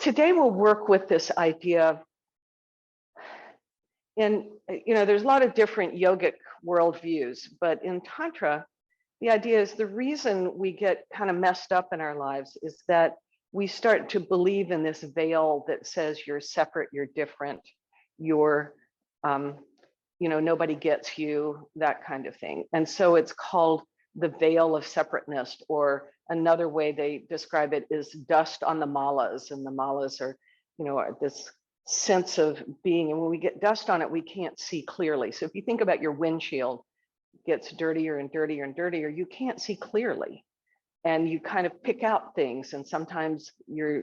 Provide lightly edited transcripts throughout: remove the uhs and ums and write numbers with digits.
today we'll work with this idea and there's a lot of different yogic worldviews, but in Tantra, the idea is the reason we get kind of messed up in our lives is that we start to believe in this veil that says you're separate, you're different, you're, nobody gets you, that kind of thing. And so it's called the veil of separateness, or another way they describe it is dust on the malas. And the malas are, this sense of being, and when we get dust on it, we can't see clearly. So if you think about your windshield, gets dirtier and dirtier and dirtier, you can't see clearly. And you kind of pick out things, and sometimes you're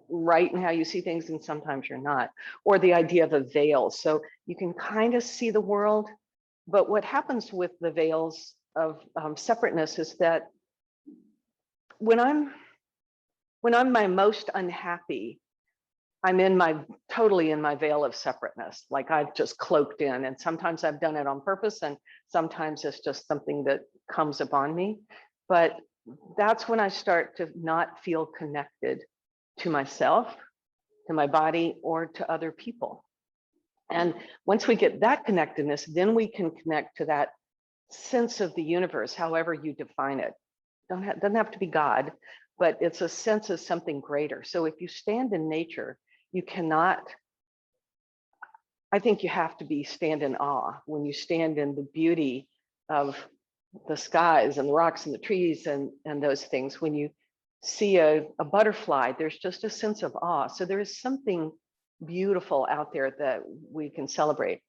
right in how you see things, and sometimes you're not. Or the idea of a veil. So you can kind of see the world, but what happens with the veils of separateness is that when I'm my most unhappy, I'm totally in my veil of separateness, like I've just cloaked in. And sometimes I've done it on purpose, and sometimes it's just something that comes upon me. But that's when I start to not feel connected to myself, to my body, or to other people. And once we get that connectedness, then we can connect to that sense of the universe, however you define it. Doesn't have to be God, but it's a sense of something greater. So if you stand in nature, you cannot, I think you have to stand in awe when you stand in the beauty of the skies and the rocks and the trees and those things. When you see a butterfly, there's just a sense of awe. So there is something beautiful out there that we can celebrate.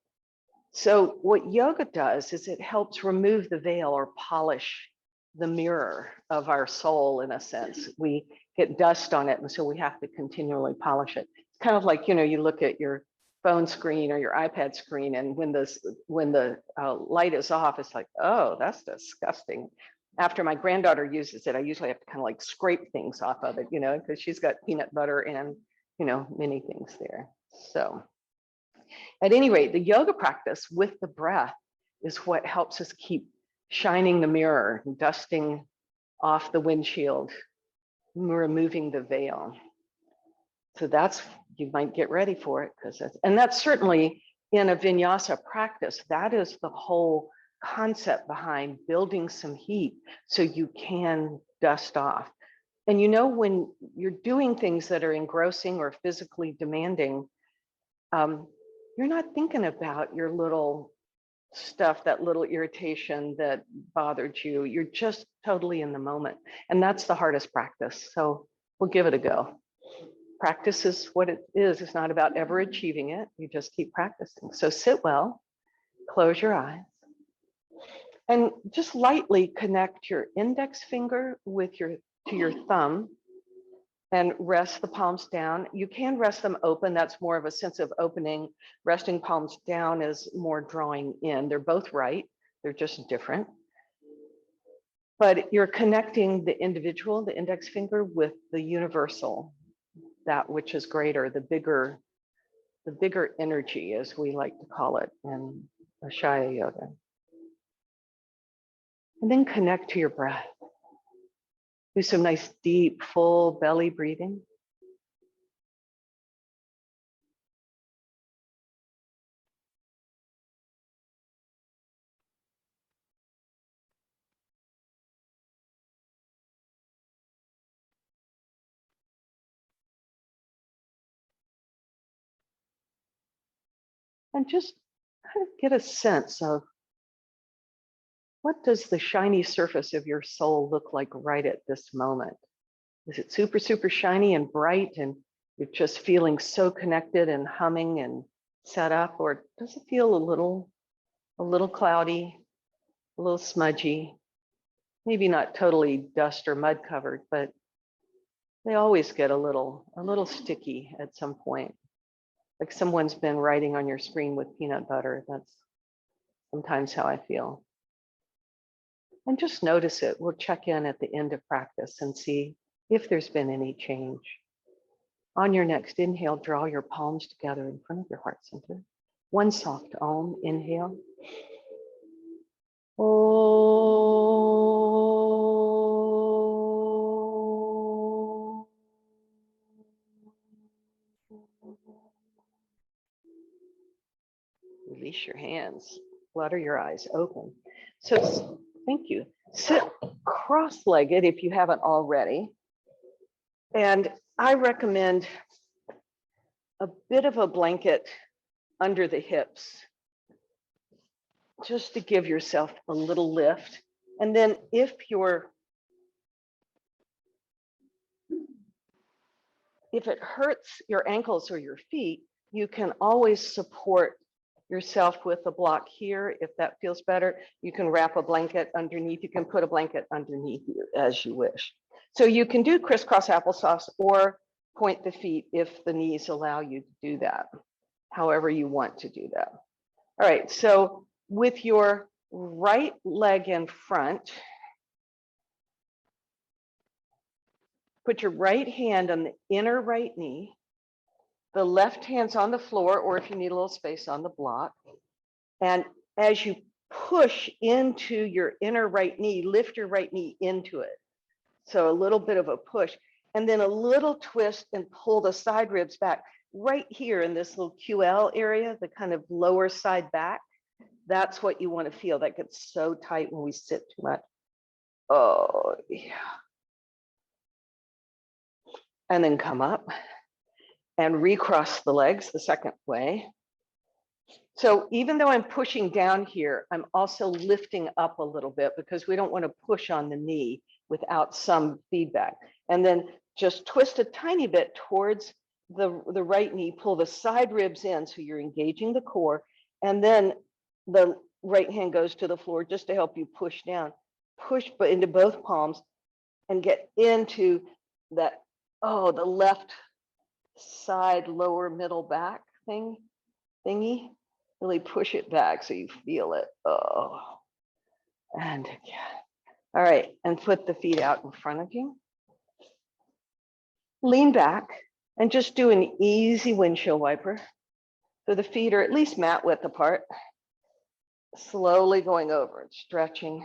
So what yoga does is it helps remove the veil or polish the mirror of our soul, in a sense. We get dust on it, and so we have to continually polish it. It's kind of like, you look at your phone screen or your iPad screen, and when the light is off, it's like, oh, that's disgusting. After my granddaughter uses it, I usually have to kind of like scrape things off of it, because she's got peanut butter and, many things there. So at any rate, the yoga practice with the breath is what helps us keep shining the mirror, dusting off the windshield, removing the veil. So that's, you might get ready for it, and that's certainly in a vinyasa practice. That is the whole concept behind building some heat so you can dust off. And when you're doing things that are engrossing or physically demanding, you're not thinking about your little stuff, that little irritation that bothered you. You're just totally in the moment. And that's the hardest practice. So we'll give it a go. Practice is what it is. It's not about ever achieving it. You just keep practicing. So sit well, close your eyes, and just lightly connect your index finger to your thumb and rest the palms down. You can rest them open. That's more of a sense of opening. Resting palms down is more drawing in. They're both right. They're just different. But you're connecting the individual, the index finger, with the universal, that which is greater, the bigger energy, as we like to call it in Ashaya Yoga. And then connect to your breath. Do some nice, deep, full belly breathing. And just kind of get a sense of, what does the shiny surface of your soul look like right at this moment? Is it super, super shiny and bright, and you're just feeling so connected and humming and set up? Or does it feel a little cloudy, a little smudgy, maybe not totally dust or mud covered, but they always get a little sticky at some point. Like someone's been writing on your screen with peanut butter. That's sometimes how I feel. And just notice it. We'll check in at the end of practice and see if there's been any change. On your next inhale, draw your palms together in front of your heart center. One soft Om, inhale. Om. release your hands, flutter your eyes open. So thank you. Sit cross-legged if you haven't already. And I recommend a bit of a blanket under the hips, just to give yourself a little lift. And then if it hurts your ankles or your feet, you can always support yourself with a block here. If that feels better, you can wrap a blanket underneath. You can put a blanket underneath you as you wish. So you can do crisscross applesauce or point the feet if the knees allow you to do that, however you want to do that. All right, so with your right leg in front, put your right hand on the inner right knee. The left hand's on the floor, or if you need a little space, on the block. And as you push into your inner right knee, lift your right knee into it. So a little bit of a push, and then a little twist and pull the side ribs back. Right here in this little QL area, the kind of lower side back, that's what you want to feel. That gets so tight when we sit too much. Oh, yeah. And then come up and recross the legs the second way. So even though I'm pushing down here, I'm also lifting up a little bit because we don't want to push on the knee without some feedback. And then just twist a tiny bit towards the right knee, pull the side ribs in so you're engaging the core, and then the right hand goes to the floor just to help you push down. Push into both palms and get into that, oh, the left side lower middle back thingy. Really push it back so you feel it. Oh, and again. All right, and put the feet out in front of you. Lean back and just do an easy windshield wiper. So the feet are at least mat width apart. Slowly going over and stretching.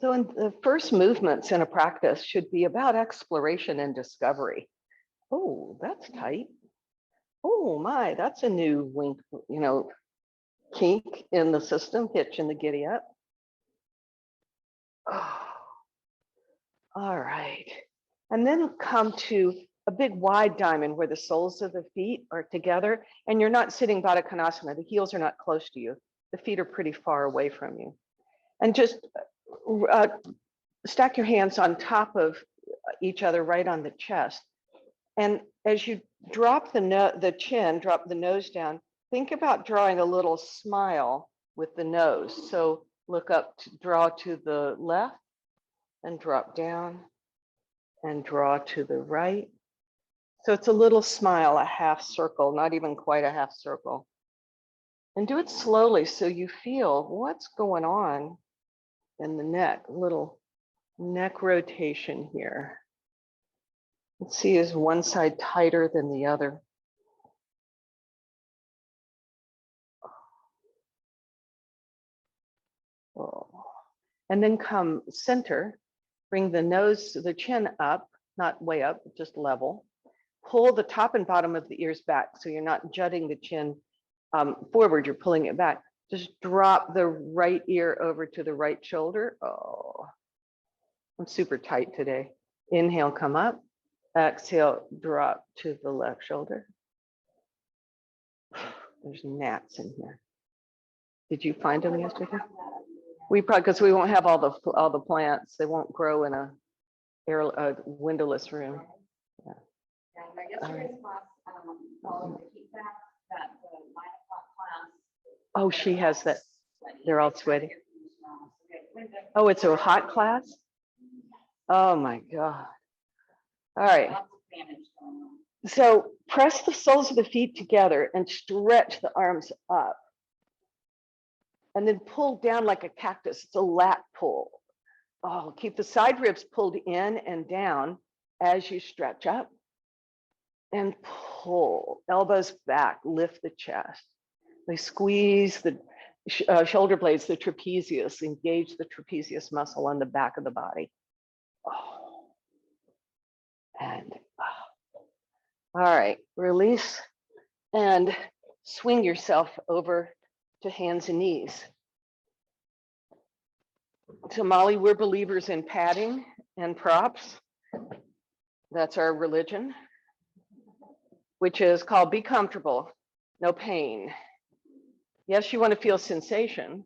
So in the first movements in a practice should be about exploration and discovery. Oh, that's tight. Oh my, that's a new wink, kink in the system, hitch in the giddy up. Oh. All right. And then come to a big wide diamond where the soles of the feet are together and you're not sitting Baddha Konasana. The heels are not close to you. The feet are pretty far away from you. And just stack your hands on top of each other right on the chest. And as you drop the chin, drop the nose down, think about drawing a little smile with the nose. So look up, draw to the left and drop down and draw to the right. So it's a little smile, a half circle, not even quite a half circle. And do it slowly so you feel what's going on in the neck, a little neck rotation here. Let's see, is one side tighter than the other? Oh. And then come center, bring the nose, the chin up, not way up, just level. Pull the top and bottom of the ears back so you're not jutting the chin forward, you're pulling it back. Just drop the right ear over to the right shoulder. Oh, I'm super tight today. Inhale, come up. Exhale, drop to the left shoulder. There's gnats in here. Did you find them yesterday? We probably, because we won't have all the plants. They won't grow in a windowless room. Yeah. Oh, she has that. They're all sweaty. Oh, it's a hot class? Oh my God. All right. So press the soles of the feet together and stretch the arms up. And then pull down like a cactus. It's a lat pull. Oh, keep the side ribs pulled in and down as you stretch up. And pull, elbows back, lift the chest. They squeeze the shoulder blades, the trapezius, engage the trapezius muscle on the back of the body. Oh. And all right, release and swing yourself over to hands and knees. So Molly, we're believers in padding and props. That's our religion, which is called be comfortable, no pain. Yes, you want to feel sensation.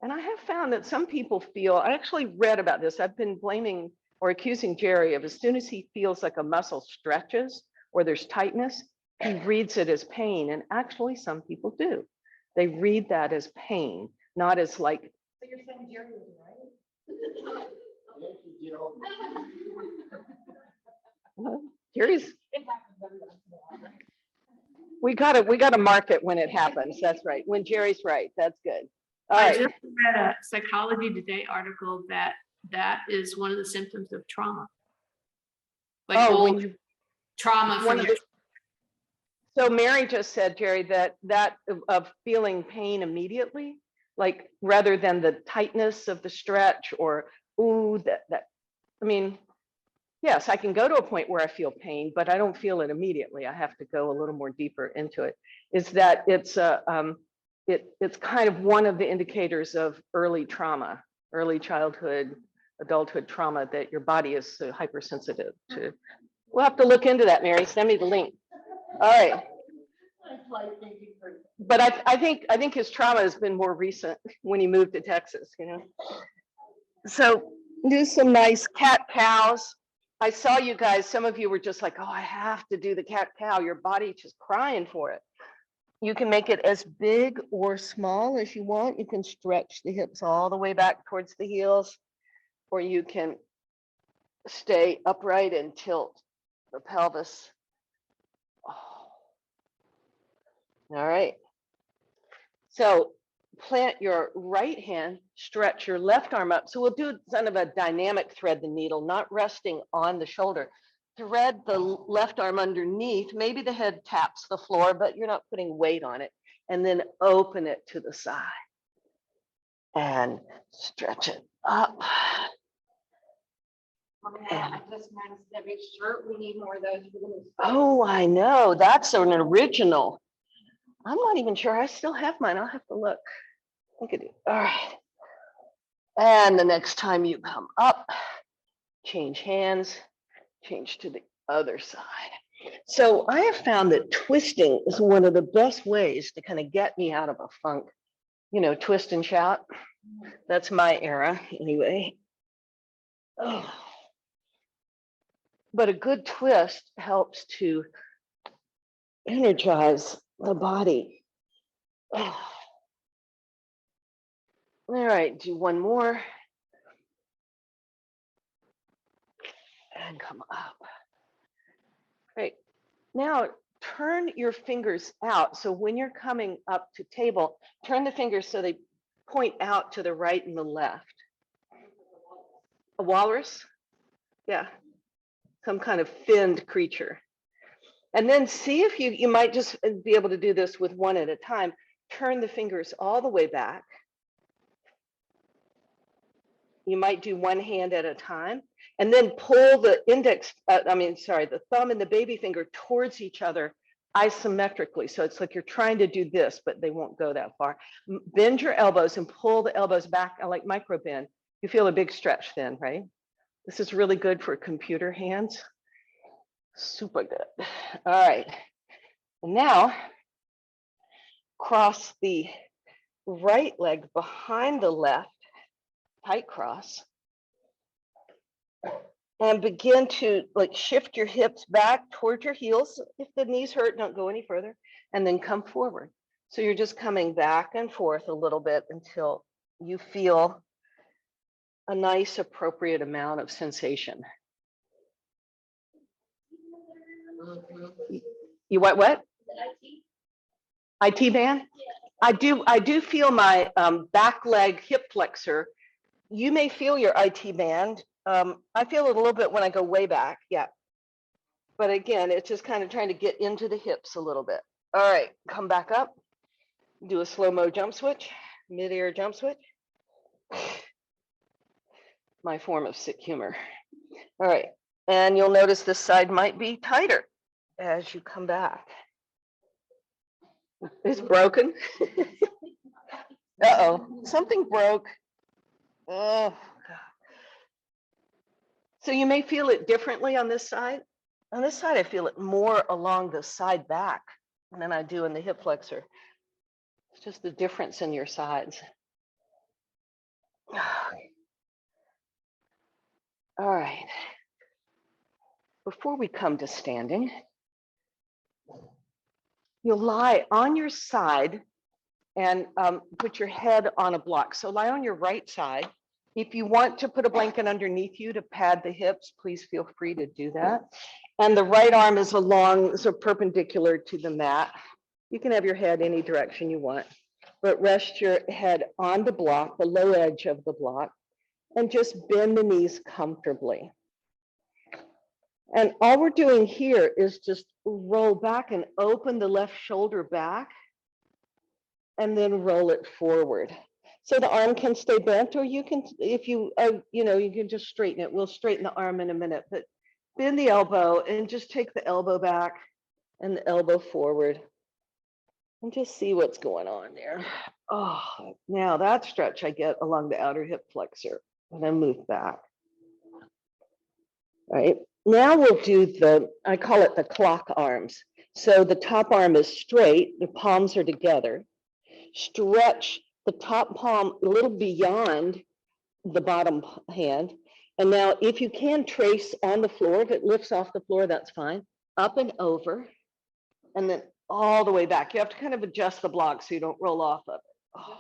And I have found that some people feel, I actually read about this. I've been blaming or accusing Jerry of as soon as he feels like a muscle stretches or there's tightness, he reads it as pain. And actually some people do. They read that as pain, not as like. So you're saying Jerry was right? Jerry's. We gotta mark it when it happens. That's right. When Jerry's right. That's good. All right. I just read a Psychology Today article that is one of the symptoms of trauma. Like trauma from your. So Mary just said, Jerry, that of feeling pain immediately, like rather than the tightness of the stretch or ooh, that I mean, yes, I can go to a point where I feel pain, but I don't feel it immediately. I have to go a little more deeper into it. Is that it's it's kind of one of the indicators of early trauma, early childhood, adulthood trauma, that your body is so hypersensitive to. We'll have to look into that, Mary. Send me the link. All right. But I think his trauma has been more recent when he moved to Texas, you know. So do some nice cat cows. I saw you guys, some of you were just like, oh, I have to do the cat cow. Your body just crying for it. You can make it as big or small as you want. You can stretch the hips all the way back towards the heels, or you can stay upright and tilt the pelvis. Oh. All right. So plant your right hand, stretch your left arm up. So we'll do kind of a dynamic thread the needle, not resting on the shoulder. Thread the left arm underneath. Maybe the head taps the floor, but you're not putting weight on it. And then open it to the side and stretch it up. I just noticed every shirt, we need more of those. Oh, I know. That's an original. I'm not even sure. I still have mine. I'll have to look. Look at it. All right. And the next time you come up, change hands, change to the other side. So I have found that twisting is one of the best ways to kind of get me out of a funk. You know, twist and shout. That's my era anyway. Oh. But a good twist helps to energize the body. Oh. All right, do one more. And come up. Great. Now turn your fingers out. So when you're coming up to table, turn the fingers so they point out to the right and the left. A walrus? Yeah. Some kind of finned creature. And then see if you might just be able to do this with one at a time. Turn the fingers all the way back. You might do one hand at a time, and then pull the the thumb and the baby finger towards each other isometrically. So it's like you're trying to do this, but they won't go that far. Bend your elbows and pull the elbows back like micro bend. You feel a big stretch then, right? This is really good for computer hands. Super good. All right. And now cross the right leg behind the left, tight cross, and begin to like shift your hips back towards your heels. If the knees hurt, don't go any further, and then come forward. So you're just coming back and forth a little bit until you feel a nice appropriate amount of sensation. You what? IT band? Yeah. I do feel my back leg hip flexor. You may feel your IT band. I feel it a little bit when I go way back. Yeah. But again, it's just kind of trying to get into the hips a little bit. All right, come back up. Do a slow-mo jump switch, mid-air jump switch. My form of sick humor. All right, and you'll notice this side might be tighter as you come back. It's broken. Uh-oh, something broke. Oh, God. So you may feel it differently on this side. On this side, I feel it more along the side back than I do in the hip flexor. It's just the difference in your sides. All right. Before we come to standing, you'll lie on your side and put your head on a block. So lie on your right side. If you want to put a blanket underneath you to pad the hips, please feel free to do that. And the right arm is along, so perpendicular to the mat. You can have your head any direction you want, but rest your head on the block, the low edge of the block, and just bend the knees comfortably. And all we're doing here is just roll back and open the left shoulder back and then roll it forward. So the arm can stay bent, or you can, if you, you can just straighten it. We'll straighten the arm in a minute, but bend the elbow and just take the elbow back and the elbow forward and just see what's going on there. Oh, now that stretch I get along the outer hip flexor and then move back. All right, now we'll do I call it the clock arms. So the top arm is straight, the palms are together. Stretch the top palm a little beyond the bottom hand. And now if you can trace on the floor, if it lifts off the floor, that's fine. Up and over, and then all the way back. You have to kind of adjust the block so you don't roll off of it. Oh.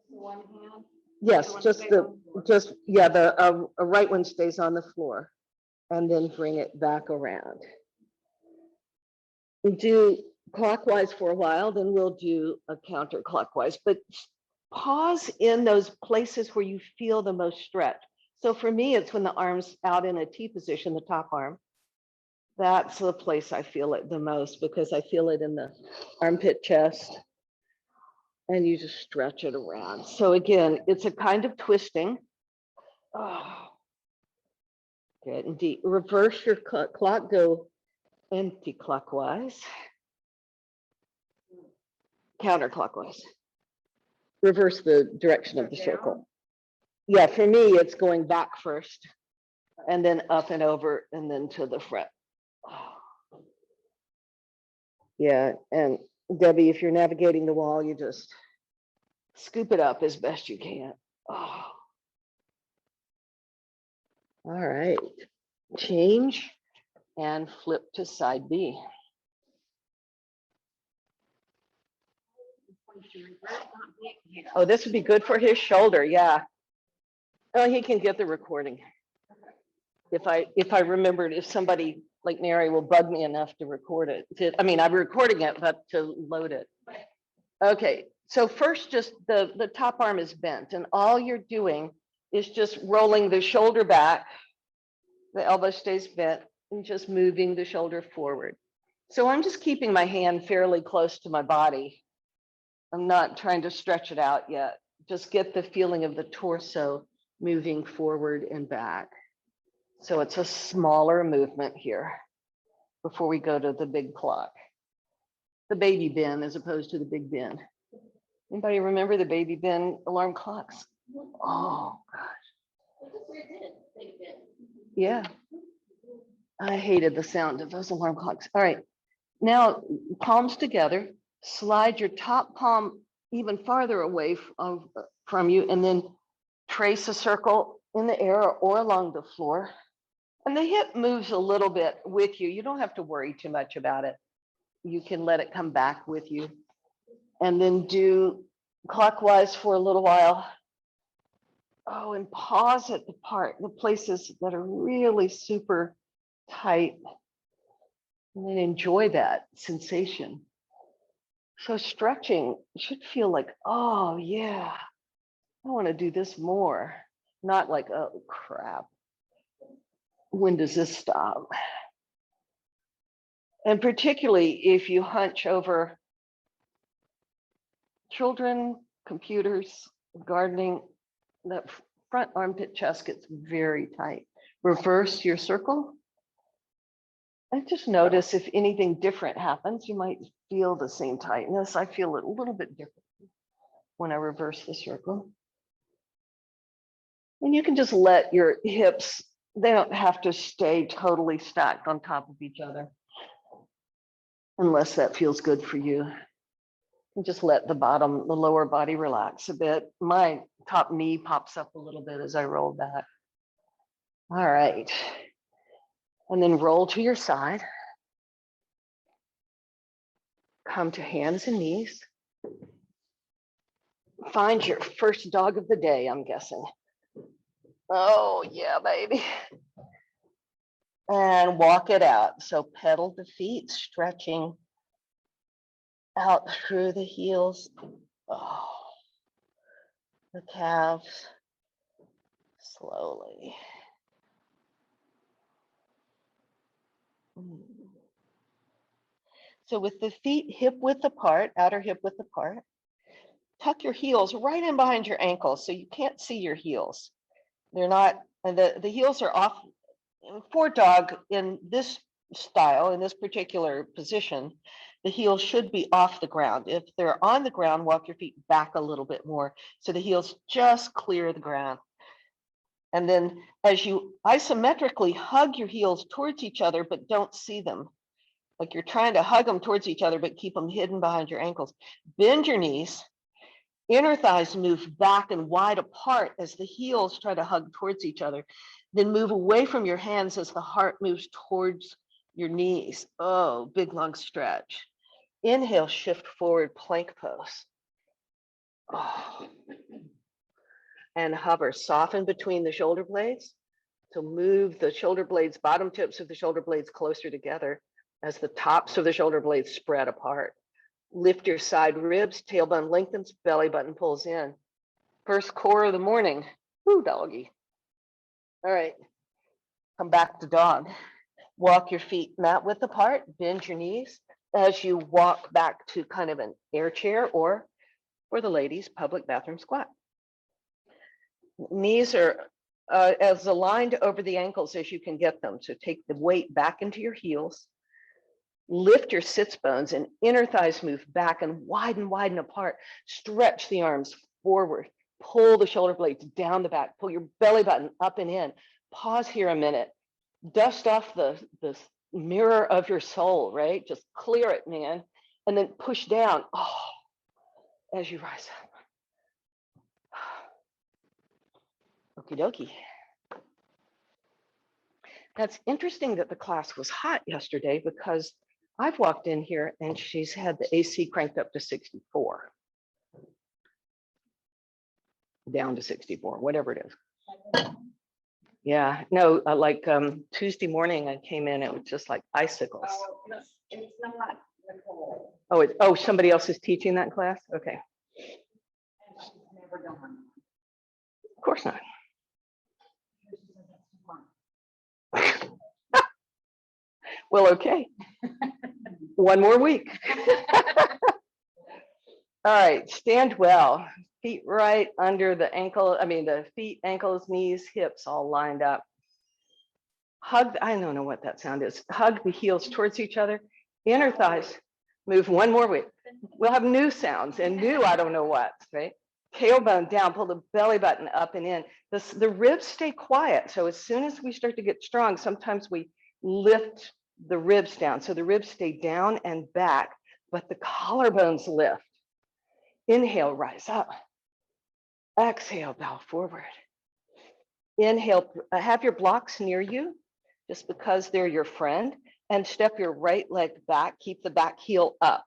One hand. Yes, the right one stays on the floor, and then bring it back around. We do clockwise for a while, then we'll do a counterclockwise, but pause in those places where you feel the most stretch. So for me, it's when the arm's out in a T position, the top arm. That's the place I feel it the most, because I feel it in the armpit chest, and you just stretch it around. So again, it's a kind of twisting. Oh, good and deep. Reverse your clock, go anti-clockwise. Counterclockwise. Reverse the direction of the circle. Yeah, for me, it's going back first, and then up and over, and then to the front. Oh. Yeah, and Debbie, if you're navigating the wall, you just scoop it up as best you can. Oh. All right, change and flip to side B. Oh, this would be good for his shoulder. Yeah. Oh, he can get the recording. If I remembered, if somebody like Mary will bug me enough to record it. I'm recording it, but to load it. Okay. So first, just the top arm is bent, and all you're doing is just rolling the shoulder back. The elbow stays bent, and just moving the shoulder forward. So I'm just keeping my hand fairly close to my body. I'm not trying to stretch it out yet. Just get the feeling of the torso moving forward and back. So it's a smaller movement here before we go to the big clock. The baby bin as opposed to the big bin. Anybody remember the baby bin alarm clocks? Oh gosh. Yeah. I hated the sound of those alarm clocks. All right. Now, palms together. Slide your top palm even farther away from you, and then trace a circle in the air or along the floor. And the hip moves a little bit with you. You don't have to worry too much about it. You can let it come back with you. And then do clockwise for a little while. Oh, and pause at the places that are really super tight. And then enjoy that sensation. So stretching should feel like, oh yeah, I want to do this more. Not like, oh crap, when does this stop? And particularly if you hunch over children, computers, gardening, that front armpit chest gets very tight. Reverse your circle. And just notice if anything different happens. You might feel the same tightness. I feel it a little bit different when I reverse the circle. And you can just let your hips, they don't have to stay totally stacked on top of each other, unless that feels good for you. And just let the lower body relax a bit. My top knee pops up a little bit as I roll back. All right. And then roll to your side. Come to hands and knees. Find your first dog of the day, I'm guessing. Oh, yeah, baby. And walk it out. So pedal the feet, stretching out through the heels. Oh, the calves. Slowly. So with the feet hip width apart, outer hip width apart, tuck your heels right in behind your ankles so you can't see your heels. They're not, and the heels are off. For dog in this style, in this particular position, the heels should be off the ground. If they're on the ground, walk your feet back a little bit more so the heels just clear the ground. And then as you isometrically hug your heels towards each other, but don't see them, like you're trying to hug them towards each other, but keep them hidden behind your ankles. Bend your knees, inner thighs move back and wide apart as the heels try to hug towards each other. Then move away from your hands as the heart moves towards your knees. Oh, big long stretch. Inhale, shift forward, plank pose. Oh. And hover, soften between the shoulder blades. So move the shoulder blades, bottom tips of the shoulder blades closer together as the tops of the shoulder blades spread apart. Lift your side ribs, tailbone lengthens, belly button pulls in. First core of the morning. Woo, doggy. All right, come back to dog. Walk your feet mat width apart, bend your knees as you walk back to kind of an air chair, or for the ladies, public bathroom squat. Knees are as aligned over the ankles as you can get them. So take the weight back into your heels. Lift your sits bones and inner thighs move back and widen apart. Stretch the arms forward. Pull the shoulder blades down the back. Pull your belly button up and in. Pause here a minute. Dust off the mirror of your soul, right? Just clear it, man. And then push down as you rise up. Okie dokie. That's interesting that the class was hot yesterday, because I've walked in here and she's had the AC cranked up to 64. Down to 64, whatever it is. Yeah, no, like Tuesday morning I came in, it was just like icicles. It's not Nicole. Oh, somebody else is teaching that class? Okay. And she's never done one. Of course not. Well, okay. One more week. All right, stand well. Feet right under the ankle. I mean, the feet, ankles, knees, hips all lined up. Hug, I don't know what that sound is. Hug the heels towards each other. Inner thighs, move one more way. We'll have new sounds and new, I don't know what, right? Tailbone down, pull the belly button up and in. The ribs stay quiet. So as soon as we start to get strong, sometimes we lift the ribs down. So the ribs stay down and back, but the collarbones lift. Inhale, rise up. Exhale, bow forward. Inhale, have your blocks near you, just because they're your friend, and step your right leg back, keep the back heel up.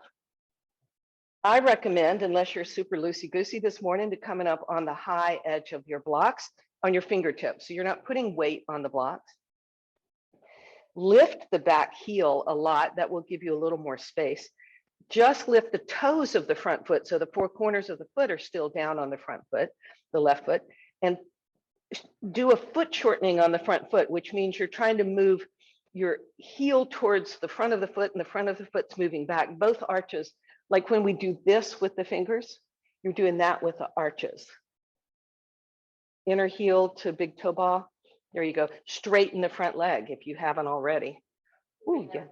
I recommend, unless you're super loosey-goosey this morning, to coming up on the high edge of your blocks on your fingertips. So you're not putting weight on the blocks. Lift the back heel a lot. That will give you a little more space. Just lift the toes of the front foot. So the four corners of the foot are still down on the front foot, the left foot, and do a foot shortening on the front foot, which means you're trying to move your heel towards the front of the foot, and the front of the foot's moving back. Both arches, like when we do this with the fingers, you're doing that with the arches. Inner heel to big toe ball. There you go. Straighten the front leg if you haven't already. Ooh, yeah.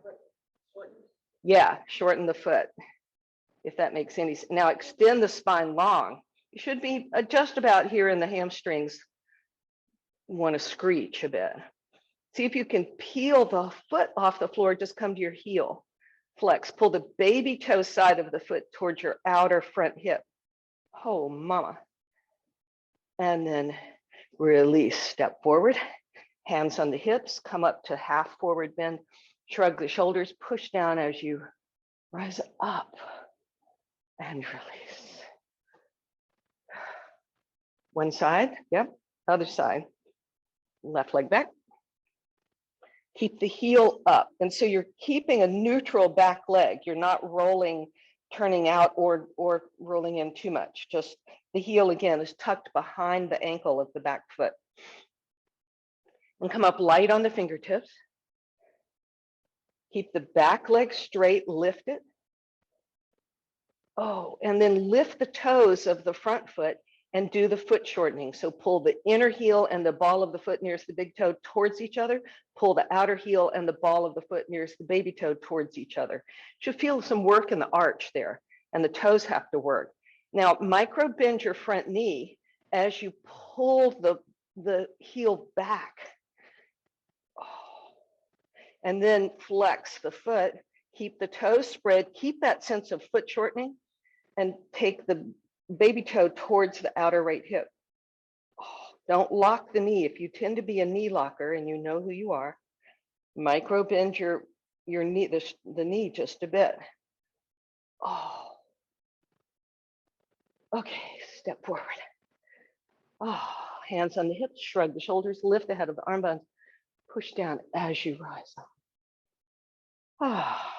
Yeah, shorten the foot, if that makes any sense. Now extend the spine long. You should be just about here in the hamstrings. Want to screech a bit. See if you can peel the foot off the floor, just come to your heel. Flex, pull the baby toe side of the foot towards your outer front hip. Oh, mama. And then release, step forward, hands on the hips, come up to half forward bend, shrug the shoulders, push down as you rise up and release. One side, yep, other side. Left leg back. Keep the heel up. And so you're keeping a neutral back leg. You're not rolling, turning out or rolling in too much. Just the heel again is tucked behind the ankle of the back foot. And come up light on the fingertips. Keep the back leg straight, lift it. Oh, and then lift the toes of the front foot and do the foot shortening. So pull the inner heel and the ball of the foot nearest the big toe towards each other. Pull the outer heel and the ball of the foot nearest the baby toe towards each other. Should feel some work in the arch there, and the toes have to work. Now, micro bend your front knee as you pull the heel back. Oh. And then flex the foot, keep the toes spread, keep that sense of foot shortening, and take the baby toe towards the outer right hip. Oh, don't lock the knee. If you tend to be a knee locker and you know who you are, micro bend your knee, the knee just a bit. Oh, okay, step forward. Oh, hands on the hips, shrug the shoulders, lift the head of the arm bones, push down as you rise up. Ah.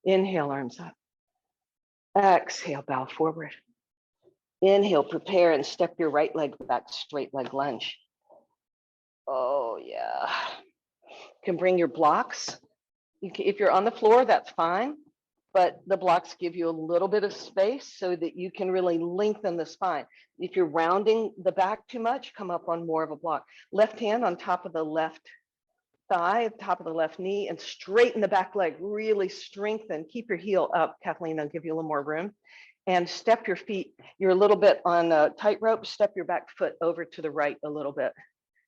Inhale, arms up. Exhale, bow forward. Inhale, prepare and step your right leg back, straight leg lunge. Oh, yeah. You can bring your blocks. If you're on the floor, that's fine, but the blocks give you a little bit of space so that you can really lengthen the spine. If you're rounding the back too much, come up on more of a block. Left hand on top of the left thigh, top of the left knee, and straighten the back leg, really strengthen. Keep your heel up, Kathleen, I'll give you a little more room. And step your feet, you're a little bit on a tightrope, step your back foot over to the right a little bit.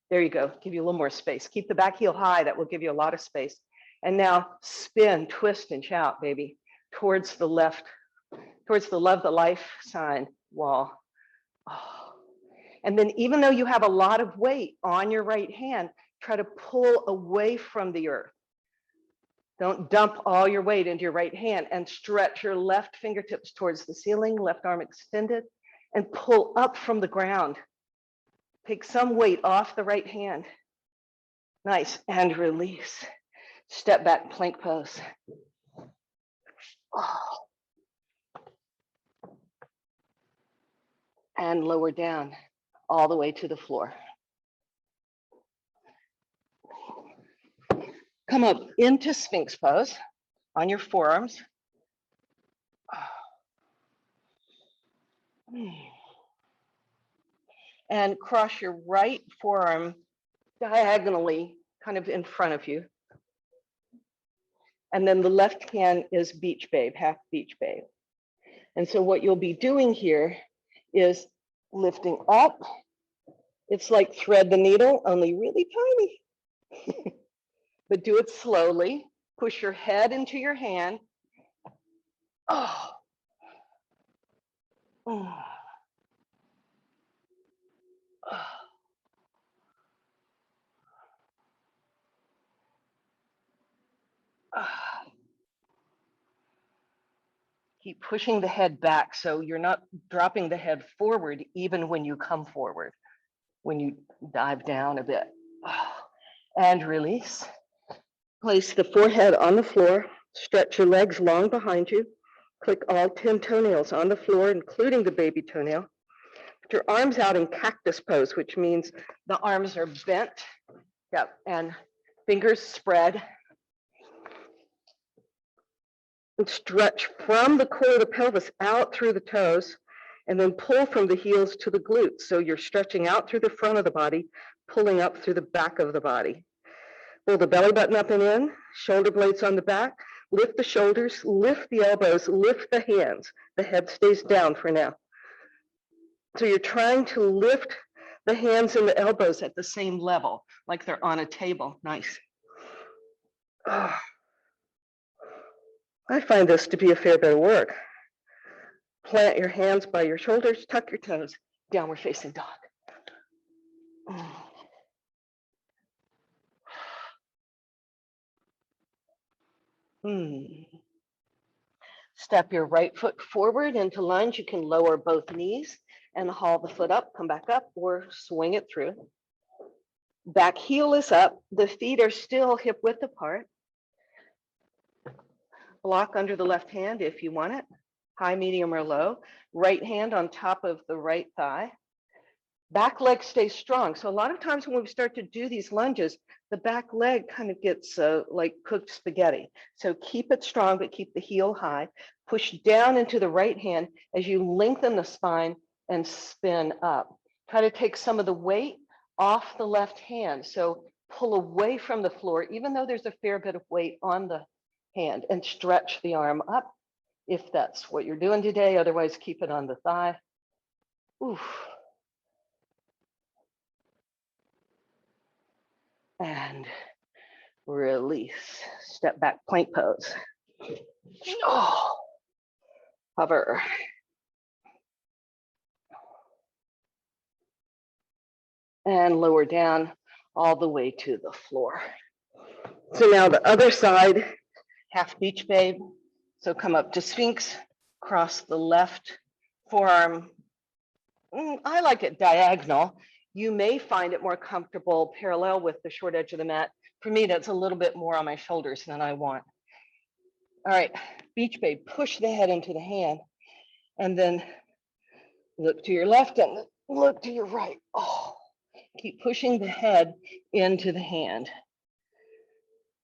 There you go, give you a little more space. Keep the back heel high, that will give you a lot of space. And now spin, twist, and shout, baby, towards the left, towards the love the life sign wall. Oh. And then even though you have a lot of weight on your right hand, try to pull away from the earth. Don't dump all your weight into your right hand, and stretch your left fingertips towards the ceiling, left arm extended, and pull up from the ground. Take some weight off the right hand. Nice, and release. Step back, plank pose. Oh. And lower down all the way to the floor. Come up into Sphinx pose on your forearms. And cross your right forearm diagonally, kind of in front of you. And then the left hand is beach babe, half beach babe. And so what you'll be doing here is lifting up. It's like thread the needle, only really tiny. But do it slowly. Push your head into your hand. Oh. Oh. Oh. Keep pushing the head back so you're not dropping the head forward even when you come forward, when you dive down a bit. Oh. And release. Place the forehead on the floor, stretch your legs long behind you, click all 10 toenails on the floor, including the baby toenail. Put your arms out in cactus pose, which means the arms are bent, yep, and fingers spread. And stretch from the core of the pelvis out through the toes, and then pull from the heels to the glutes. So you're stretching out through the front of the body, pulling up through the back of the body. Pull the belly button up and in, shoulder blades on the back. Lift the shoulders, lift the elbows, lift the hands. The head stays down for now. So you're trying to lift the hands and the elbows at the same level, like they're on a table. Nice. Oh, I find this to be a fair bit of work. Plant your hands by your shoulders, tuck your toes, downward facing dog. Step your right foot forward into lunge. You can lower both knees and haul the foot up, come back up, or swing it through. Back heel is up. The feet are still hip width apart. Block under the left hand if you want it, high, medium, or low. Right hand on top of the right thigh. Back leg stays strong. So a lot of times when we start to do these lunges, the back leg kind of gets like cooked spaghetti. So keep it strong, but keep the heel high. Push down into the right hand as you lengthen the spine and spin up. Try to take some of the weight off the left hand. So pull away from the floor, even though there's a fair bit of weight on the hand, and stretch the arm up if that's what you're doing today. Otherwise, keep it on the thigh. Oof. And release. Step back plank pose. Oh. Hover. And lower down all the way to the floor. So now the other side, half beach babe. So come up to Sphinx, cross the left forearm. I like it diagonal. You may find it more comfortable parallel with the short edge of the mat. For me, that's a little bit more on my shoulders than I want. All right, beach babe, push the head into the hand and then look to your left and look to your right. Oh, keep pushing the head into the hand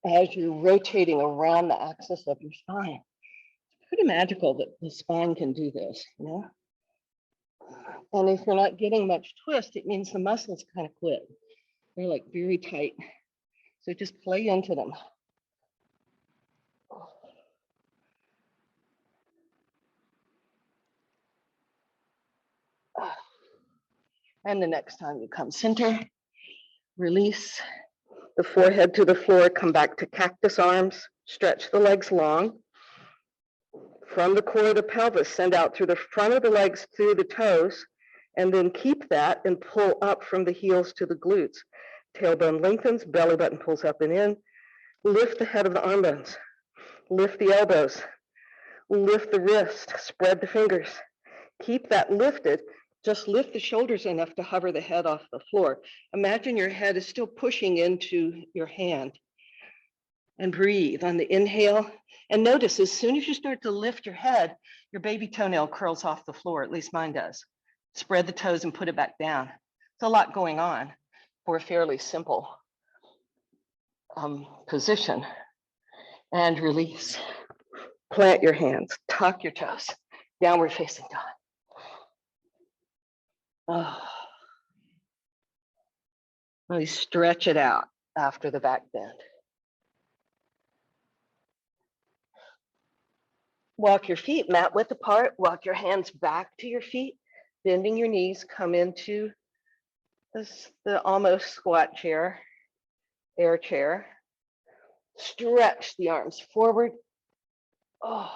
as you're rotating around the axis of your spine. It's pretty magical that the spine can do this, you know? And if you're not getting much twist, it means the muscles kind of quit. They're like very tight. So just play into them. And the next time you come center, release the forehead to the floor, come back to cactus arms, stretch the legs long. From the core of the pelvis, send out through the front of the legs, through the toes, and then keep that and pull up from the heels to the glutes. Tailbone lengthens, belly button pulls up and in. Lift the head of the arm bones. Lift the elbows. Lift the wrist, spread the fingers. Keep that lifted. Just lift the shoulders enough to hover the head off the floor. Imagine your head is still pushing into your hand. And breathe on the inhale. And notice as soon as you start to lift your head, your baby toenail curls off the floor, at least mine does. Spread the toes and put it back down. It's a lot going on for a fairly simple position. And release. Plant your hands, tuck your toes, downward facing dog. Oh. Really stretch it out after the back bend. Walk your feet mat width apart, walk your hands back to your feet, bending your knees, come into the almost squat chair, air chair. Stretch the arms forward. Oh,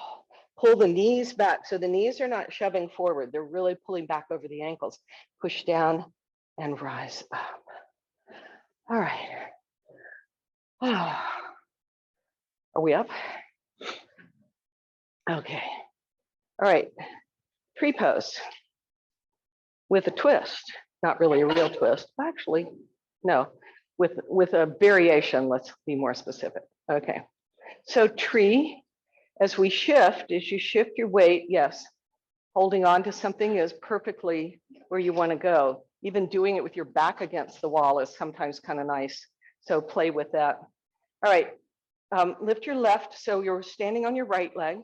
pull the knees back. So the knees are not shoving forward. They're really pulling back over the ankles. Push down and rise up. All right. Oh. Are we up? Okay. All right. Tree pose with a twist. Not really a real twist. Actually, no. With a variation. Let's be more specific. Okay. So tree. As we shift, as you shift your weight, yes, holding on to something is perfectly where you want to go. Even doing it with your back against the wall is sometimes kind of nice. So play with that. All right, lift your left. So you're standing on your right leg.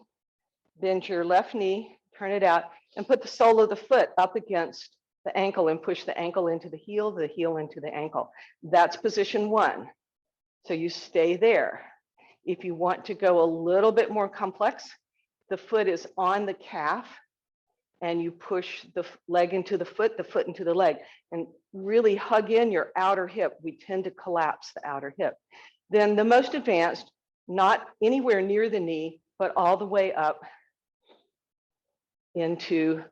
Bend your left knee, turn it out, and put the sole of the foot up against the ankle and push the ankle into the heel into the ankle. That's position one. So you stay there. If you want to go a little bit more complex, the foot is on the calf and you push the leg into the foot into the leg, and really hug in your outer hip. We tend to collapse the outer hip. Then the most advanced, not anywhere near the knee, but all the way up into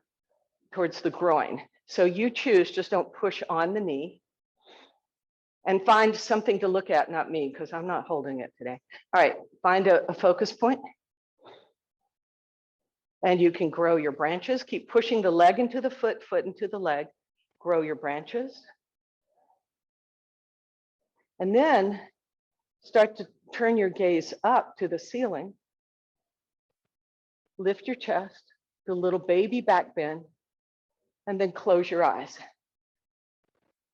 towards the groin. So you choose, just don't push on the knee. And find something to look at, not me, because I'm not holding it today. All right, find a focus point. And you can grow your branches. Keep pushing the leg into the foot into the leg. Grow your branches. And then start to turn your gaze up to the ceiling. Lift your chest, do a little baby back bend, and then close your eyes.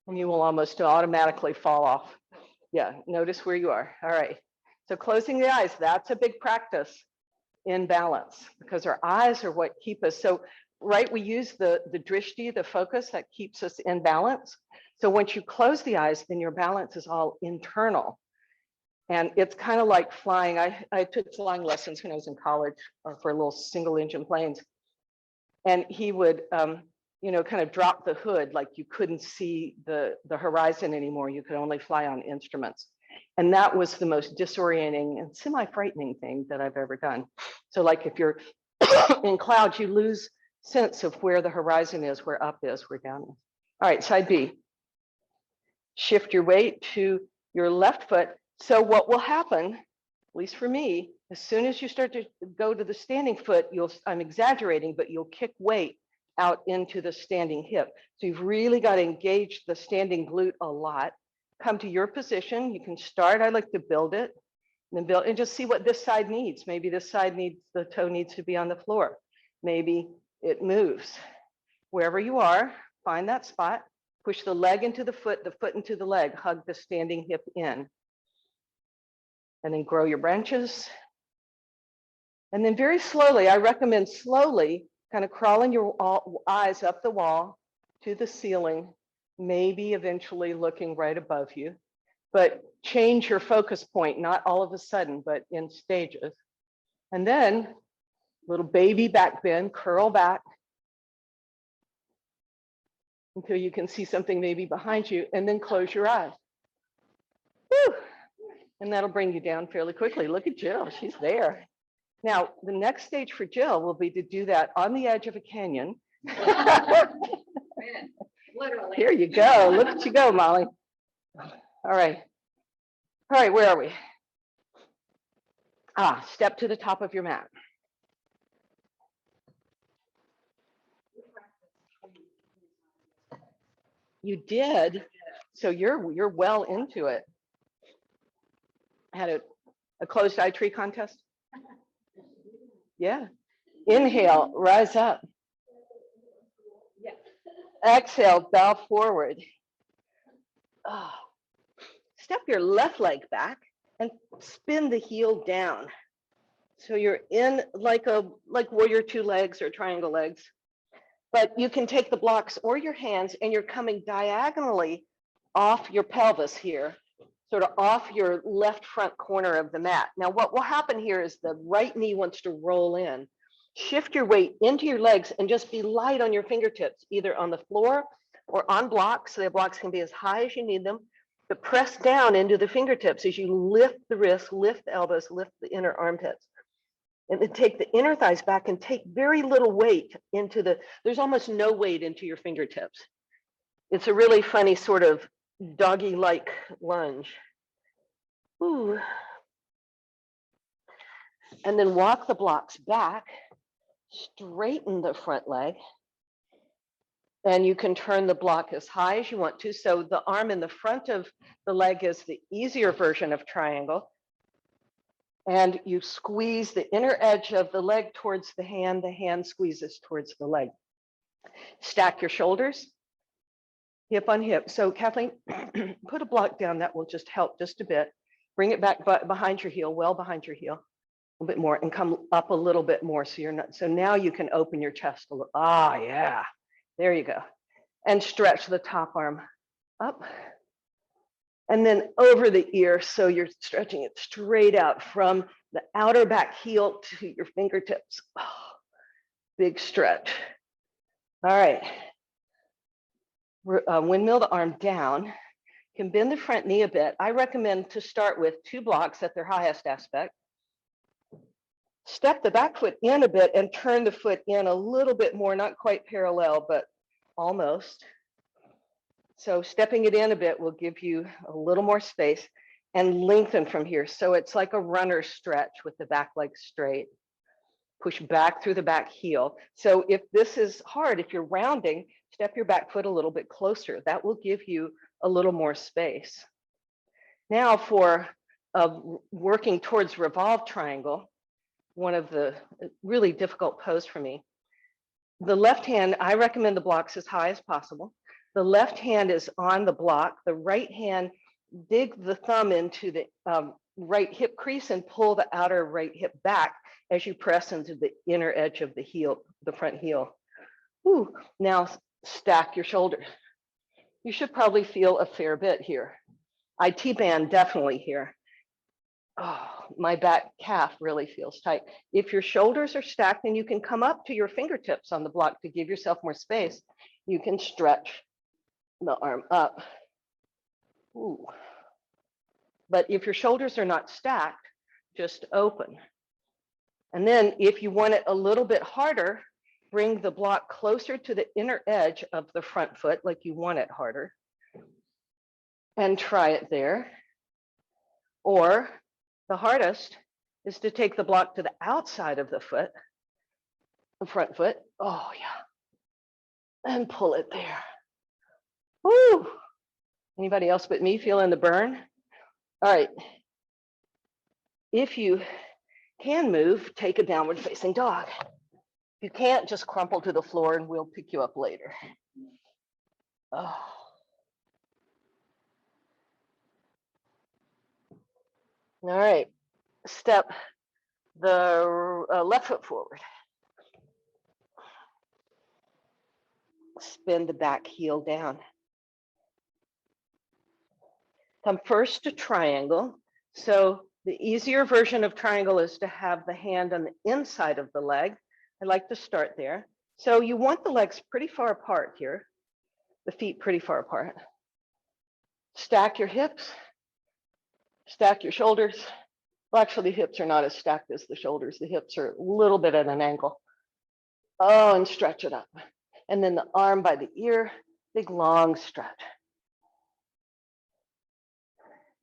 And you will almost automatically fall off. Yeah, notice where you are. All right. So closing the eyes, that's a big practice in balance, because our eyes are what keep us. So, right, we use the drishti, the focus that keeps us in balance. So once you close the eyes, then your balance is all internal. And it's kind of like flying. I took flying lessons when I was in college for little single engine planes. And he would, you know, kind of drop the hood, like you couldn't see the horizon anymore. You could only fly on instruments. And that was the most disorienting and semi-frightening thing that I've ever done. So like if you're in clouds, you lose sense of where the horizon is, where up is, where down is. All right, side B. Shift your weight to your left foot. So what will happen, at least for me, as soon as you start to go to the standing foot, I'm exaggerating, but you'll kick weight out into the standing hip. So you've really got to engage the standing glute a lot. Come to your position. You can start, I like to build it, and then build and just see what this side needs. Maybe this side needs, the toe needs to be on the floor. Maybe it moves. Wherever you are, find that spot, push the leg into the foot into the leg, hug the standing hip in. And then grow your branches. And then very slowly, I recommend slowly kind of crawling your eyes up the wall to the ceiling, maybe eventually looking right above you, but change your focus point, not all of a sudden, but in stages. And then little baby back bend, curl back until you can see something maybe behind you, and then close your eyes. Whew. And that'll bring you down fairly quickly. Look at Jill, she's there. Now, the next stage for Jill will be to do that on the edge of a canyon. Literally. Here you go. Look at you go, Molly. All right. All right, where are we? Step to the top of your mat. You did. So you're well into it. I had a closed eye tree contest. Yeah. Inhale, rise up. Exhale, bow forward. Step your left leg back and spin the heel down. So you're in like warrior two legs or triangle legs. But you can take the blocks or your hands and you're coming diagonally off your pelvis here, sort of off your left front corner of the mat. Now, what will happen here is the right knee wants to roll in. Shift your weight into your legs and just be light on your fingertips, either on the floor or on blocks. So the blocks can be as high as you need them, but press down into the fingertips as you lift the wrists, lift the elbows, lift the inner armpits. And then take the inner thighs back and take very little weight into there's almost no weight into your fingertips. It's a really funny sort of doggy-like lunge. Ooh. And then walk the blocks back, straighten the front leg, and you can turn the block as high as you want to. So the arm in the front of the leg is the easier version of triangle. And you squeeze the inner edge of the leg towards the hand squeezes towards the leg. Stack your shoulders, hip on hip. So Kathleen, put a block down, that will just help just a bit. Bring it back behind your heel, well behind your heel, a little bit more, and come up a little bit more. So you're not, so now you can open your chest a little. Yeah, there you go. And stretch the top arm up and then over the ear. So you're stretching it straight out from the outer back heel to your fingertips. Oh, big stretch. All right. Windmill the arm down. You can bend the front knee a bit. I recommend to start with 2 blocks at their highest aspect. Step the back foot in a bit and turn the foot in a little bit more, not quite parallel, but almost. So stepping it in a bit will give you a little more space and lengthen from here. So it's like a runner stretch with the back leg straight. Push back through the back heel. So if this is hard, if you're rounding, step your back foot a little bit closer. That will give you a little more space. Now for working towards revolve triangle, one of the really difficult pose for me. The left hand, I recommend the blocks as high as possible. The left hand is on the block. The right hand, dig the thumb into the right hip crease and pull the outer right hip back as you press into the inner edge of the heel, the front heel. Ooh, now stack your shoulders. You should probably feel a fair bit here. IT band definitely here. Oh, my back calf really feels tight. If your shoulders are stacked, then you can come up to your fingertips on the block to give yourself more space. You can stretch the arm up. Ooh. But if your shoulders are not stacked, just open. And then if you want it a little bit harder, bring the block closer to the inner edge of the front foot, like you want it harder, and try it there. Or the hardest is to take the block to the outside of the foot, the front foot. Oh yeah. And pull it there. Woo! Anybody else but me feeling the burn? All right. If you can move, take a downward facing dog. If you can't, just crumple to the floor and we'll pick you up later. Oh. All right. Step the left foot forward. Spin the back heel down. Come first to triangle. So the easier version of triangle is to have the hand on the inside of the leg. I like to start there. So you want the legs pretty far apart here, the feet pretty far apart. Stack your hips, stack your shoulders. Well, actually, the hips are not as stacked as the shoulders. The hips are a little bit at an angle. Oh, and stretch it up. And then the arm by the ear, big long stretch.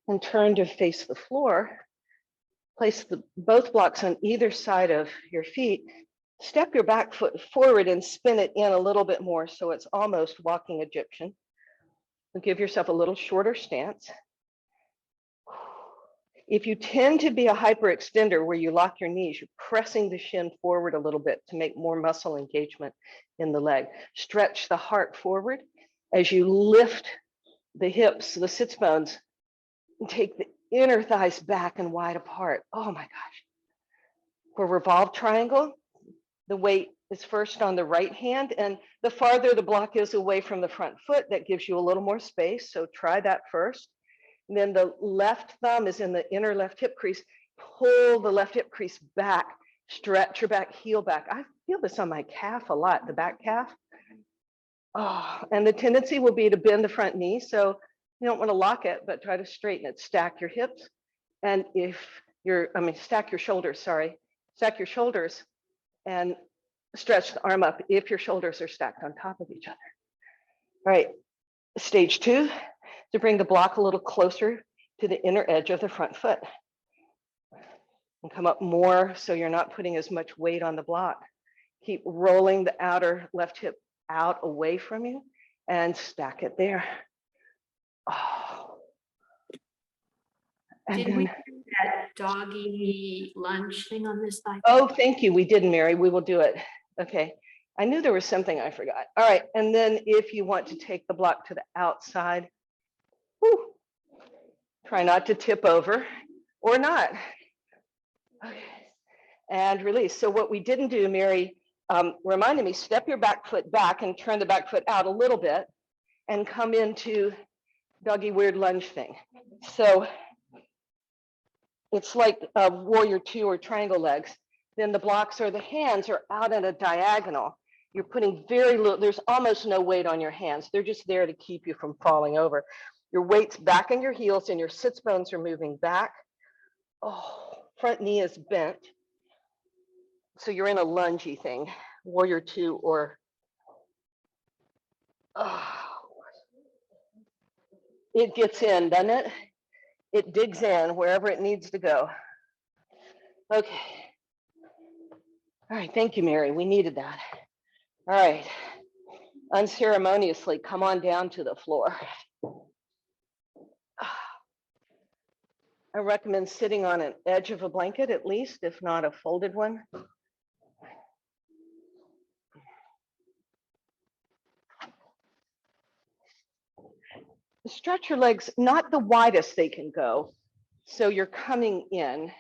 And turn to face the floor. Place both blocks on either side of your feet. Step your back foot forward and spin it in a little bit more so it's almost walking Egyptian. And give yourself a little shorter stance. If you tend to be a hyperextender where you lock your knees, you're pressing the shin forward a little bit to make more muscle engagement in the leg. Stretch the heart forward as you lift the hips, the sits bones, and take the inner thighs back and wide apart. Oh my gosh. For revolve triangle, the weight is first on the right hand, and the farther the block is away from the front foot, that gives you a little more space. So try that first. And then the left thumb is in the inner left hip crease. Pull the left hip crease back, stretch your back heel back. I feel this on my calf a lot, the back calf. Oh, and the tendency will be to bend the front knee. So you don't want to lock it, but try to straighten it. Stack your hips. And if you're, stack your shoulders, sorry. Stack your shoulders and stretch the arm up if your shoulders are stacked on top of each other. All right, stage 2, to bring the block a little closer to the inner edge of the front foot. And come up more so you're not putting as much weight on the block. Keep rolling the outer left hip out away from you and stack it there. Oh. And Did we do that doggy lunge thing on this side? oh, thank you. We did, Mary. We will do it. Okay. I knew there was something I forgot. All right. And then if you want to take the block to the outside, whew, try not to tip over or not. Okay. And release. So what we didn't do, Mary, reminded me, step your back foot back and turn the back foot out a little bit and come into doggy weird lunge thing. So it's like a warrior two or triangle legs. Then the blocks or the hands are out at a diagonal. You're putting very little, there's almost no weight on your hands. They're just there to keep you from falling over. Your weight's back in your heels and your sits bones are moving back. Oh, front knee is bent. So you're in a lungy thing, warrior two or, it gets in, doesn't it? It digs in wherever it needs to go. Okay. All right, thank you, Mary. We needed that. All right. Unceremoniously, come on down to the floor. I recommend sitting on an edge of a blanket at least, if not a folded one. Stretch your legs, not the widest they can go. So you're coming in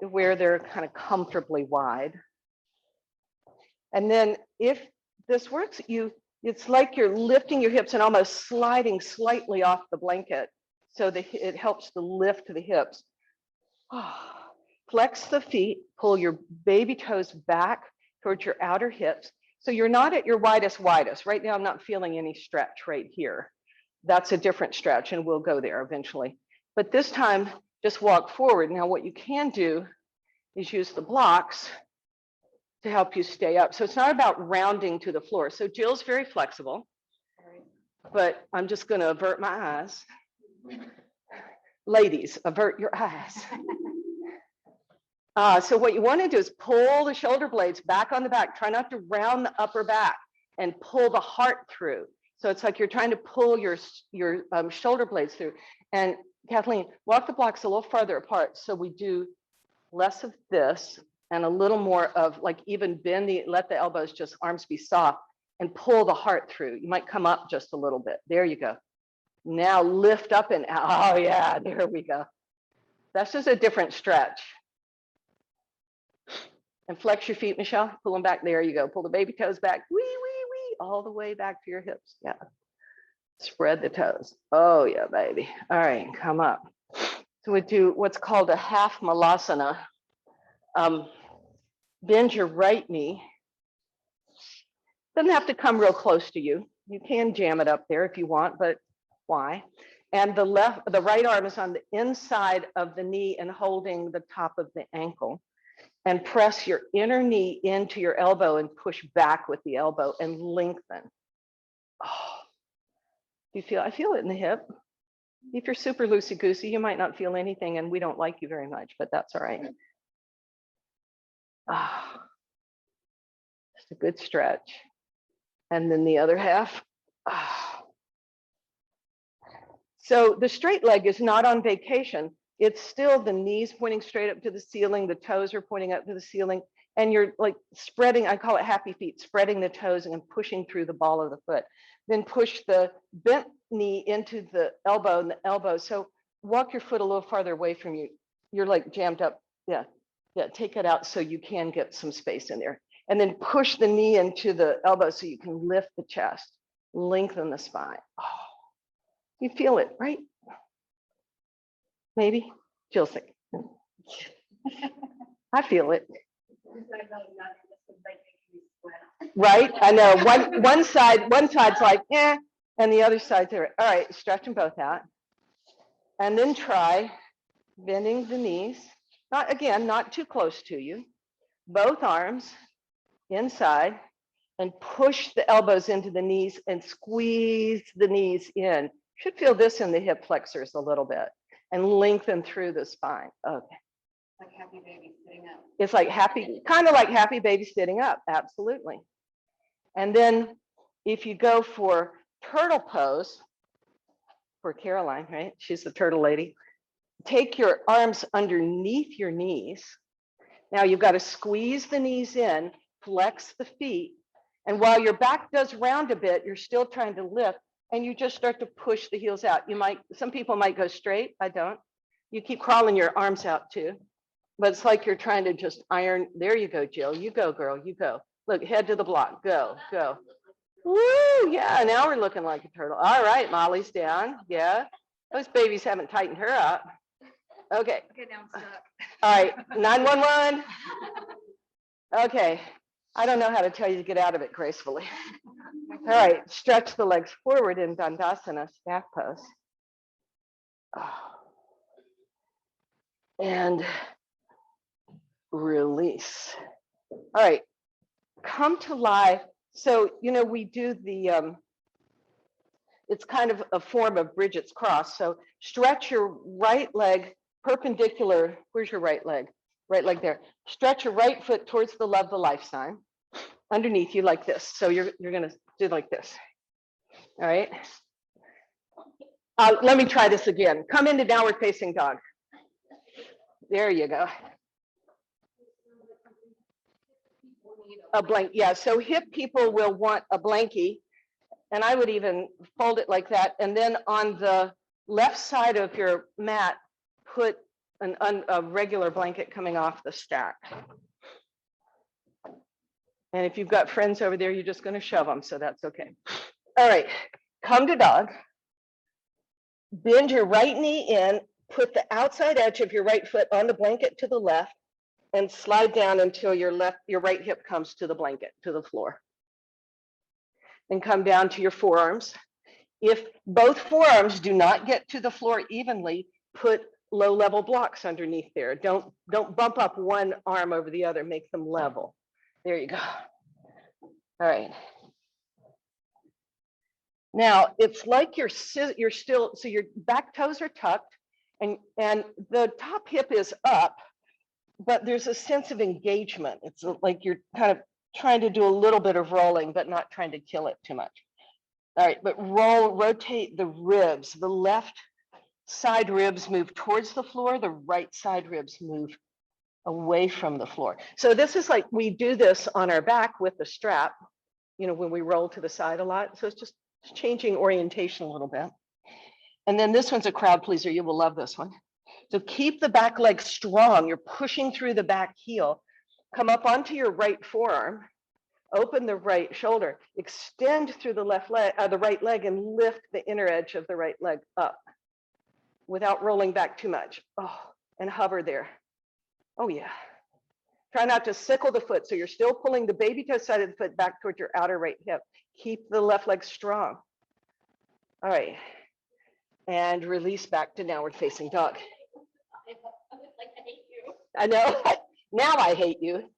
to where they're kind of comfortably wide. And then if this works, it's like you're lifting your hips and almost sliding slightly off the blanket. So it helps to lift the hips. Flex the feet, pull your baby toes back towards your outer hips. So you're not at your widest. Right now, I'm not feeling any stretch right here. That's a different stretch and we'll go there eventually. But this time, just walk forward. Now, what you can do is use the blocks to help you stay up. So it's not about rounding to the floor. So Jill's very flexible, but I'm just going to avert my eyes. Ladies, avert your eyes. So what you want to do is pull the shoulder blades back on the back. Try not to round the upper back and pull the heart through. So it's like you're trying to pull your shoulder blades through. And Kathleen, walk the blocks a little farther apart. So we do less of this and a little more of like even bend let the elbows just arms be soft and pull the heart through. You might come up just a little bit. There you go. Now lift up and out. Oh yeah, there we go. That's just a different stretch. And flex your feet, Michelle. Pull them back. There you go. Pull the baby toes back. Wee, wee, wee. All the way back to your hips. Yeah. Spread the toes. Oh yeah, baby. All right, come up. So we do what's called a half malasana. Bend your right knee. Doesn't have to come real close to you. You can jam it up there if you want, but why? And the right arm is on the inside of the knee and holding the top of the ankle. And press your inner knee into your elbow and push back with the elbow and lengthen. Oh, do you feel? I feel it in the hip. If you're super loosey-goosey, you might not feel anything and we don't like you very much, but that's all right. Just a good stretch. And then the other half. So the straight leg is not on vacation. It's still the knees pointing straight up to the ceiling, the toes are pointing up to the ceiling, and you're like spreading, I call it happy feet, spreading the toes and pushing through the ball of the foot. Then push the bent knee into the elbow and the elbow. So walk your foot a little farther away from you. You're like jammed up. Yeah, take it out so you can get some space in there. And then push the knee into the elbow so you can lift the chest, lengthen the spine. Oh, you feel it, right? Maybe Jill's like, I feel it. Right, I know. One side's like, eh, and the other side's there. All right, stretch them both out, and then try bending the knees. Not too close to you. Both arms inside, and push the elbows into the knees and squeeze the knees in. You should feel this in the hip flexors a little bit. And lengthen through the spine. Okay. Like happy baby sitting up. It's like happy, kind of like happy baby sitting up. Absolutely. And then if you go for turtle pose, for Caroline, right? She's the turtle lady. Take your arms underneath your knees. Now you've got to squeeze the knees in, flex the feet. And while your back does round a bit, you're still trying to lift. And you just start to push the heels out. Some people might go straight. I don't. You keep crawling your arms out too. But it's like you're trying to just iron. There you go, Jill. You go, girl. You go. Look, head to the block. Go, go. Woo, yeah, now we're looking like a turtle. All right, Molly's down. Yeah. Those babies haven't tightened her up. Okay. Okay, now I'm stuck. All right, 911. Okay. I don't know how to tell you to get out of it gracefully. All right, stretch the legs forward in Dandasana, staff pose. And release. All right, come to lie. So, we do the, it's kind of a form of Bridget's cross. So stretch your right leg perpendicular. Where's your right leg? Right leg there. Stretch your right foot towards the love the life sign underneath you like this. So you're gonna do like this. All right. Let me try this again. Come into downward facing dog. There you go. A blank, yeah. So hip people will want a blankie, and I would even fold it like that. And then on the left side of your mat, put a regular blanket coming off the stack. And if you've got friends over there, you're just going to shove them, so that's okay. All right, come to dog. Bend your right knee in, put the outside edge of your right foot on the blanket to the left, and slide down until your right hip comes to the blanket, to the floor. And come down to your forearms. If both forearms do not get to the floor evenly, put low-level blocks underneath there. Don't bump up one arm over the other, make them level. There you go. All right. Now it's like you're still, so your back toes are tucked and the top hip is up, but there's a sense of engagement. It's like you're kind of trying to do a little bit of rolling, but not trying to kill it too much. All right, but rotate the ribs. The left side ribs move towards the floor. The right side ribs move away from the floor. So this is like, we do this on our back with the strap, when we roll to the side a lot. So it's just changing orientation a little bit. And then this one's a crowd pleaser. You will love this one. So keep the back leg strong. You're pushing through the back heel. Come up onto your right forearm. Open the right shoulder. Extend through the the right leg, and lift the inner edge of the right leg up without rolling back too much. Oh, and hover there. Oh yeah. Try not to sickle the foot. So you're still pulling the baby toe side of the foot back toward your outer right hip. Keep the left leg strong. All right. And release back to downward facing dog. I know. Now I hate you.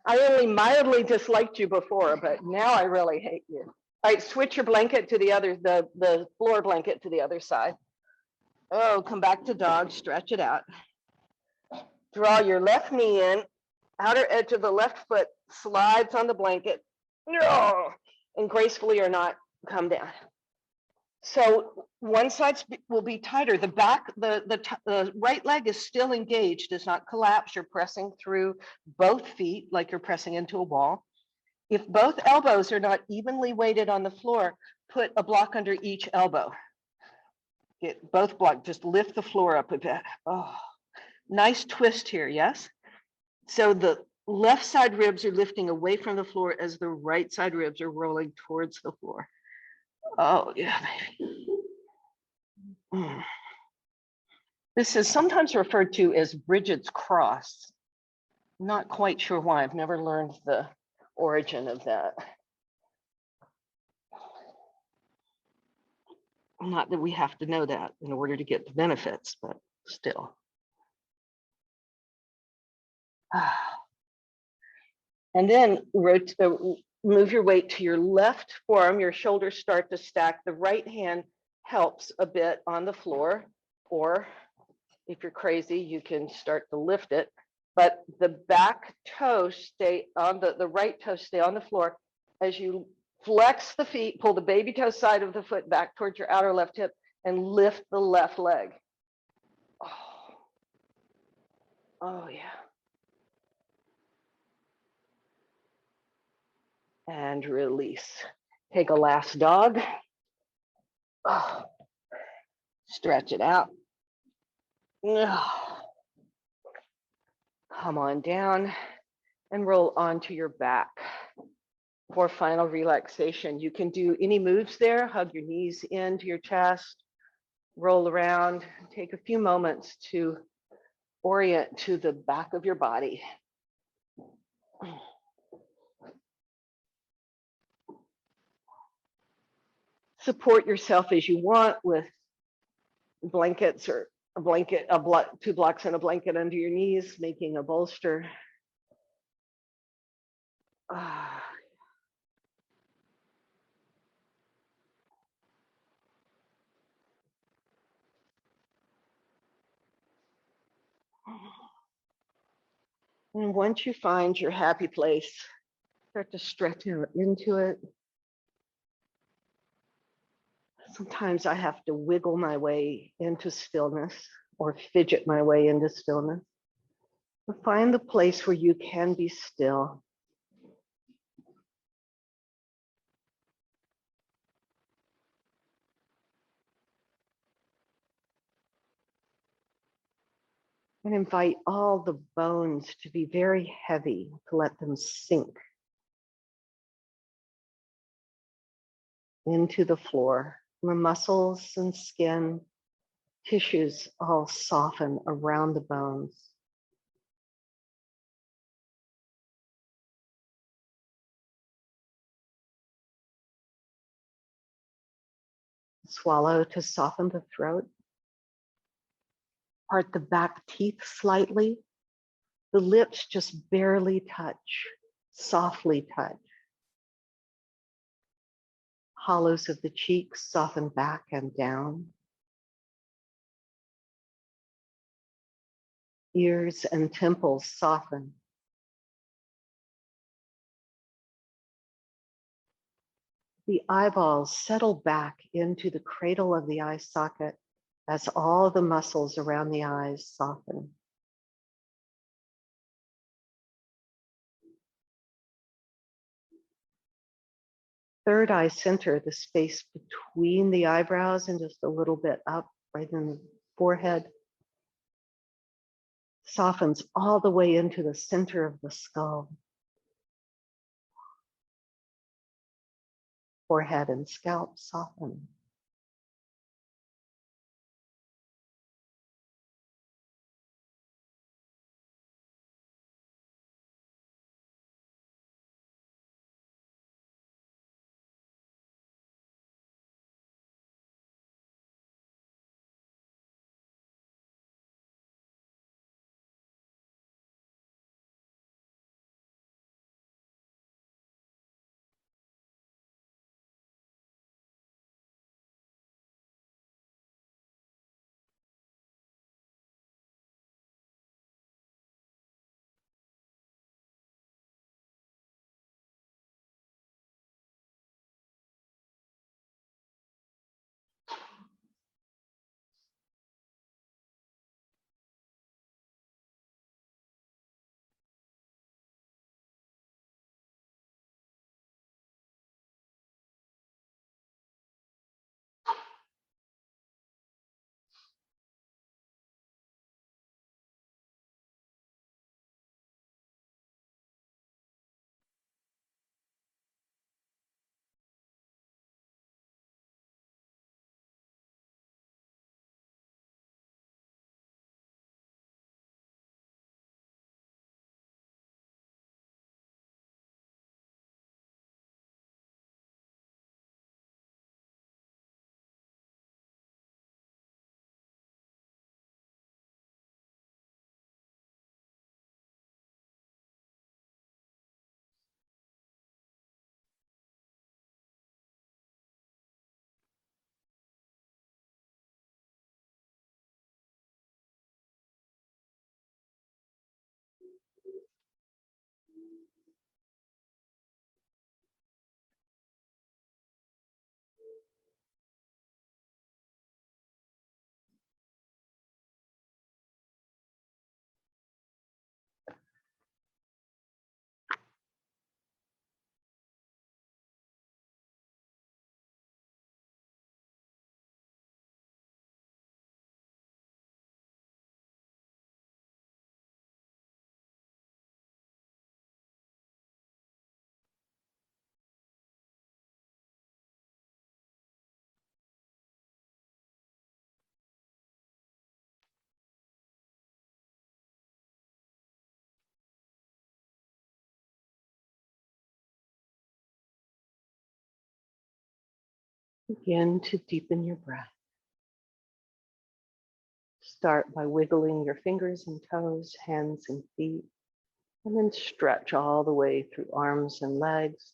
I only mildly disliked you before, but now I really hate you. All right, switch your blanket to the floor blanket to the other side. Oh, come back to dog, stretch it out. Draw your left knee in, outer edge of the left foot slides on the blanket. No, and gracefully or not, come down. So one side will be tighter. The back, the right leg is still engaged, does not collapse. You're pressing through both feet like you're pressing into a wall. If both elbows are not evenly weighted on the floor, put a block under each elbow. Get both blocked, just lift the floor up a bit. Oh, nice twist here, yes? So the left side ribs are lifting away from the floor as the right side ribs are rolling towards the floor. Oh, yeah, baby. This is sometimes referred to as Bridget's cross. Not quite sure why. I've never learned the origin of that. Not that we have to know that in order to get the benefits, but still. And then move your weight to your left forearm. Your shoulders start to stack. The right hand helps a bit on the floor, or if you're crazy, you can start to lift it. But the back toe stay on the right toe stay on the floor. As you flex the feet, pull the baby toe side of the foot back towards your outer left hip and lift the left leg. Oh yeah. And release. Take a last dog. Oh. Stretch it out. Come on down and roll onto your back. for final relaxation. You can do any moves there, hug your knees into your chest, roll around, take a few moments to orient to the back of your body. Support yourself as you want with blankets or a blanket, two blocks and a blanket under your knees, making a bolster. Ah. And once you find your happy place, start to stretch into it. Sometimes I have to wiggle my way into stillness or fidget my way into stillness. But find the place where you can be still. And invite all the bones to be very heavy, to let them sink into the floor. The muscles and skin, tissues all soften around the bones. Swallow to soften the throat. Part the back teeth slightly. The lips just barely touch, softly touch. Hollows of the cheeks soften back and down. Ears and temples soften. The eyeballs settle back into the cradle of the eye socket as all the muscles around the eyes soften. Third eye center, the space between the eyebrows and just a little bit up, right in the forehead, softens all the way into the center of the skull. Forehead and scalp soften. Begin to deepen your breath. Start by wiggling your fingers and toes, hands and feet, and then stretch all the way through arms and legs.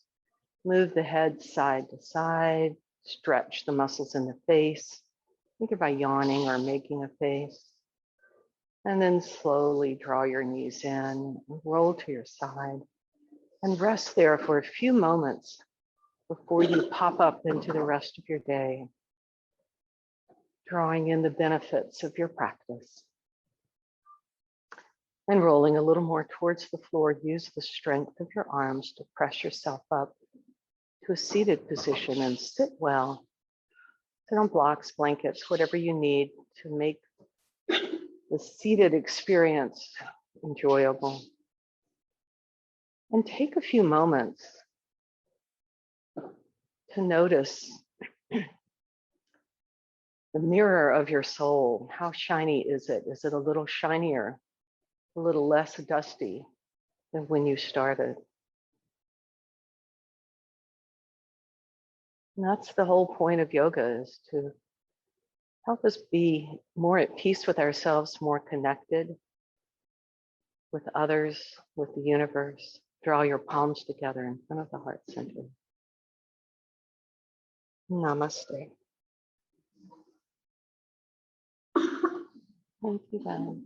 Move the head side to side, stretch the muscles in the face, either by yawning or making a face. And then slowly draw your knees in, roll to your side, and rest there for a few moments before you pop up into the rest of your day, drawing in the benefits of your practice. And rolling a little more towards the floor, use the strength of your arms to press yourself up to a seated position and sit well. Sit on blocks, blankets, whatever you need to make the seated experience enjoyable. And take a few moments to notice the mirror of your soul. How shiny is it? Is it a little shinier, a little less dusty than when you started? And that's the whole point of yoga, is to help us be more at peace with ourselves, more connected with others, with the universe. Draw your palms together in front of the heart center. Namaste. Thank you, Ben.